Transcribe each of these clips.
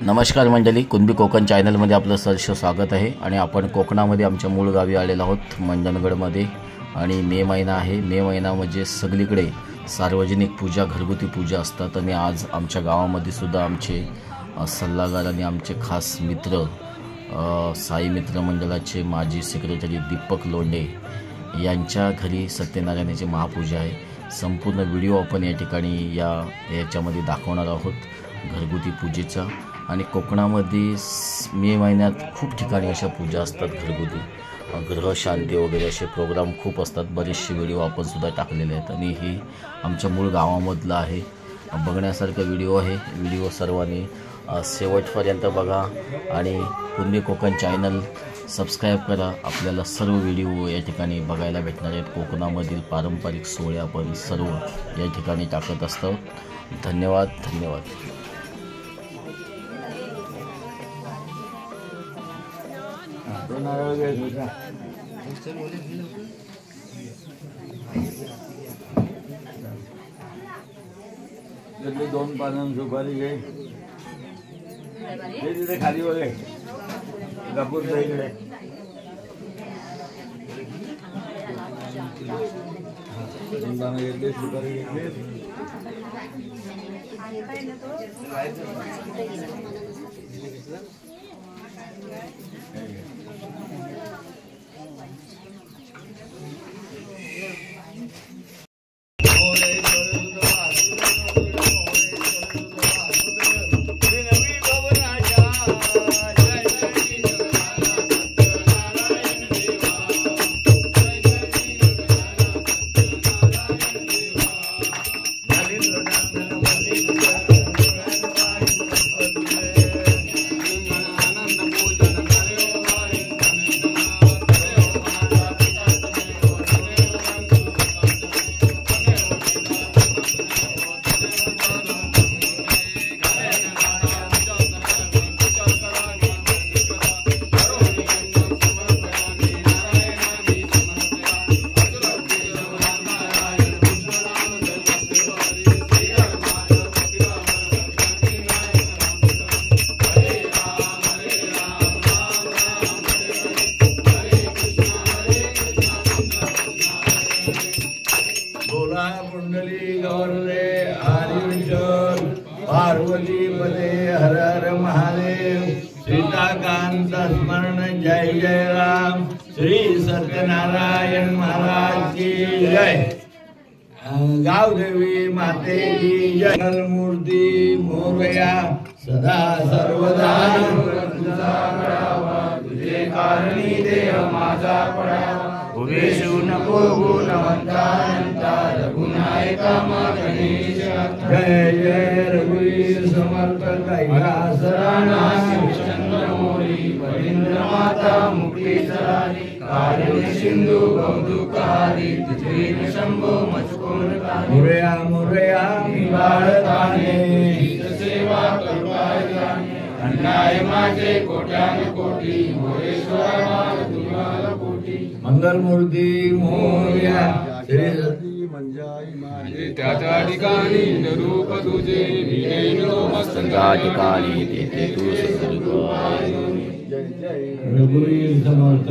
नमस्कार मंडळी, कुणबी कोकण चॅनलमध्ये आपलं सहर्ष स्वागत आहे। आणि आपण कोकणामध्ये आमच्या मूळ गावी आलेलो आहोत, मंडणगडमध्ये। आणि मे महिना आहे। मे महिना म्हणजे सगळीकडे सार्वजनिक पूजा, घरगुती पूजा असतात। आणि आज आमच्या गावामध्ये सुद्धा आमचे सल्लागार आणि आमचे खास मित्र, साई मित्र मंडळाचे माजी सेक्रेटरी दीपक लोंढे यांच्या घरी सत्यनारायणाची महापूजा आहे। संपूर्ण व्हिडिओ आपण या ठिकाणी याच्यामध्ये दाखवणार आहोत घरगुती पूजेचा। आणि कोकणामध्ये मे महिन्यात खूप ठिकाणी अशा पूजा असतात घरगुती, ग्रह शांती वगैरे असे प्रोग्राम खूप असतात। बरेचसे व्हिडिओ आपण सुद्धा टाकलेले आहेत आणि ही आमच्या मूळ गावामधला आहे, बघण्यासारखा व्हिडिओ आहे। व्हिडिओ सर्वांनी शेवटपर्यंत बघा आणि कुणबी कोकण चॅनल सबस्क्राईब करा। आपल्याला सर्व व्हिडिओ या ठिकाणी बघायला भेटणार आहेत। कोकणामधील पारंपरिक सोहळे आपण सर्व या ठिकाणी टाकत असतो। धन्यवाद धन्यवाद। दोन पानं सुपारी घे, तिथे खाली वगैरे कापूर इकडे दोन पानं घेतली, सुपारी घेतली। पार्वती पदे हर हर महादेव। सीताकांत स्मरण जय जय राम। श्री सत्यनारायण महाराज की जय। गावदेवी माते की जय। मूर्ती मोरया सदा सर्वदा तुझे कारणी देह माझा पडावा। उभेशू नको गुणवंतानंता रघुनायका गणेश। जय जय रघुवीर समर्थ कैलास राणा। शिवचंद्र मोरी पविंद्र माता मुक्ती सरारी। कारुण्य सिंधू कौतुकारी तुझे शंभो मचकोर। मोरया मोरया मी बाळताने सेवा करुणाय जाणे। अन्याय माझे कोट्यान कोटी मोरेश्वरा तुम्हाला कोटी। मंगलमूर्ती मोरया श्री सती मंजाई माझे। त्या ठिकाणी रूप तुझे त्या ठिकाणी तेथे तू जय जय रघुवीर समर्थ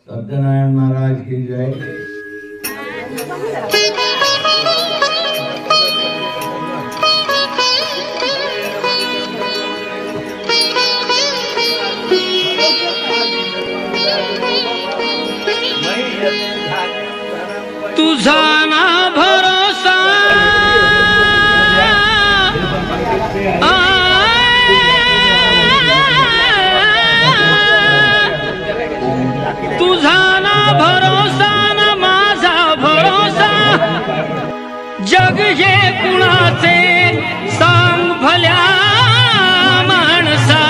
सत्यनारायण महाराज की जय। तुझा ना भरोसा तुझा ना भरोसा ना माझा भरोसा। जग हे कुणाचे सांग भल्या माणसा।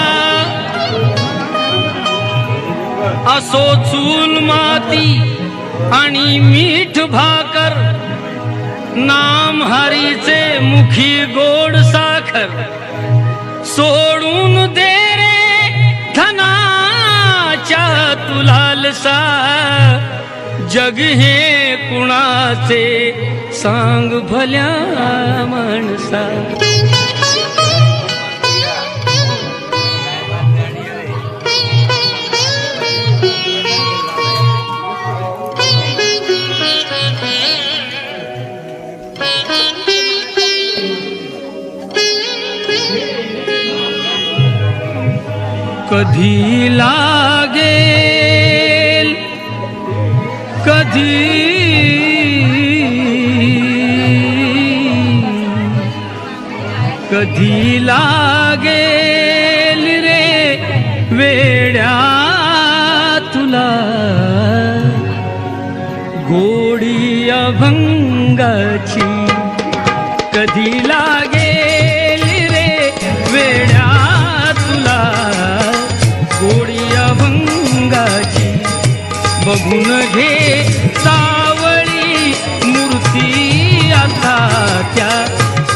असो चूल माती आणि मीठ भाकर। नाम हरीचे मुखी गोड साखर। सोडून दे रे धनाच्या तुलालसा। जग हे कुणाचे सांग भल्या माणसा। कधी लागेल कधी कधी लागेल रे वेड्या तुला गोडी अभंगाची कधी लागेल रे वेड्या तुला गोडी अभंगाची बघून घे सावळी मूर्ती आता त्या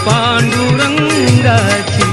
पांडुरंगाची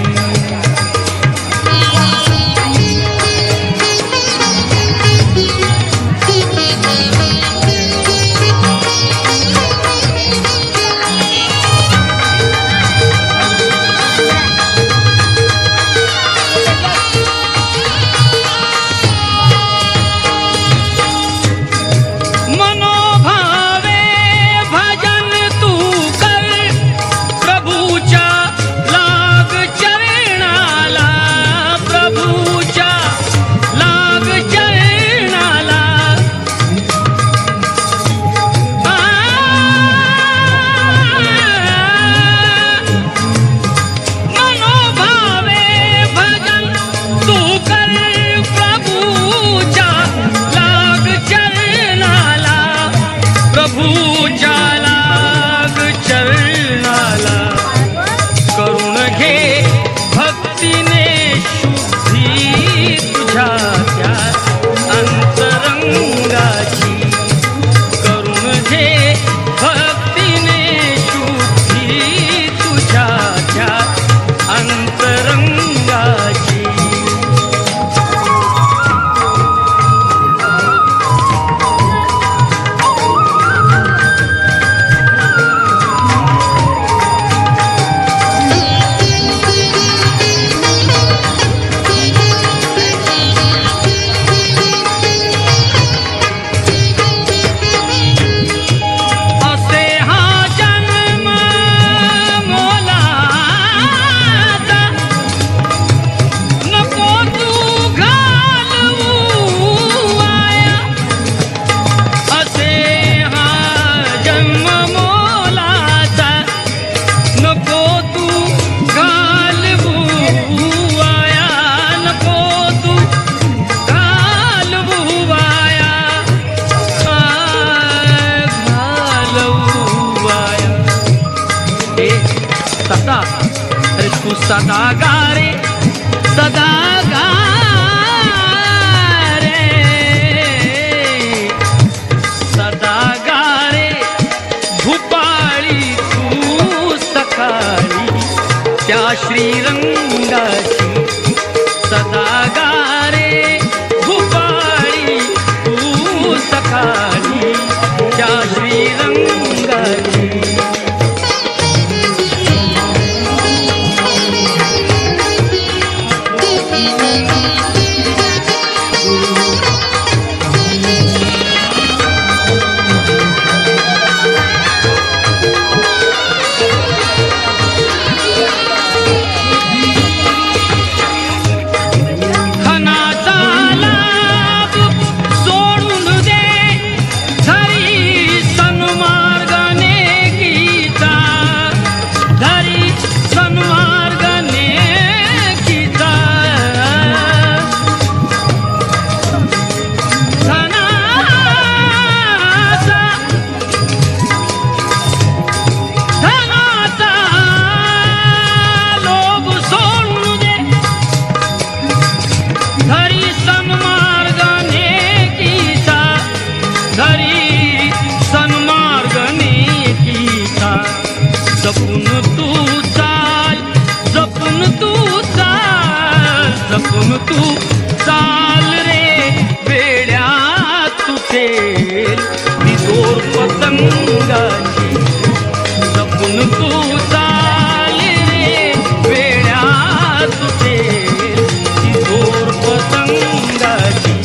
सदा गा रे सदा गा रे सदा गा रे भूपाळी तू सकाळी त्या श्रीरंगाची सदा गा रे भूपाळी तू सकाळी त्या श्रीरंगाची जपून तू चाल रे वेड्या तुझे ती दोर पतंगाची जपून तू चाल रे वेड्या तुझे ती दोर पतंगाची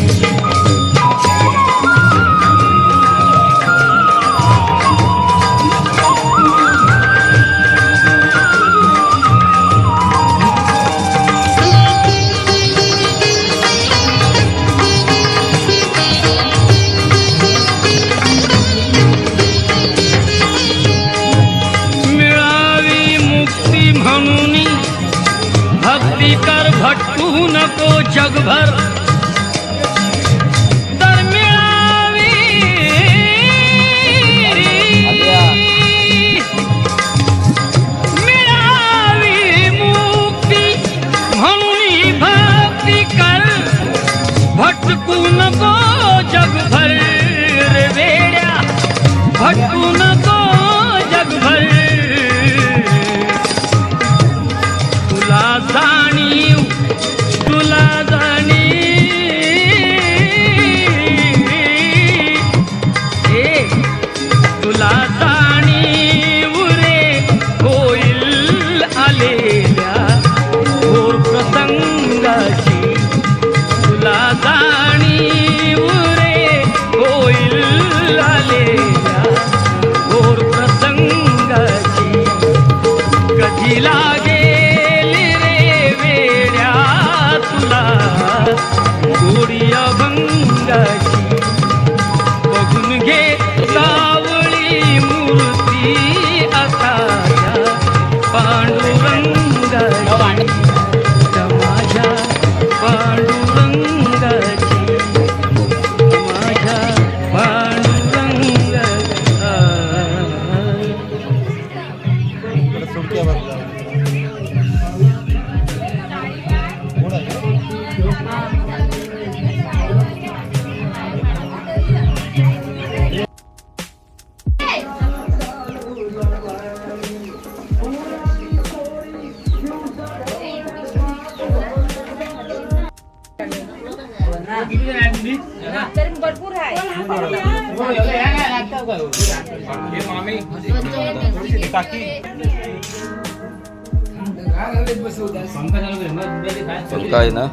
भटकू नको जगभर तर मिळावी मुक्ती म्हणून भक्ती कर भटकू नको जगभर रे वेड्या भटकू नको जगभर तुला जाणीव तुला तुला जाणीव रे होईल आलेल्या घोर प्रसंगाची तुला जाणीव रे होईल आलेल्या घोर प्रसंगाची कधी लागेल रे वेड्या तुला गोडी अभंगाची बघून घे सावळी मूर्ती असाच्या पांडुरंगाची माझ्या पांडुरंगाची माझ्या भरपूर आहे काय ना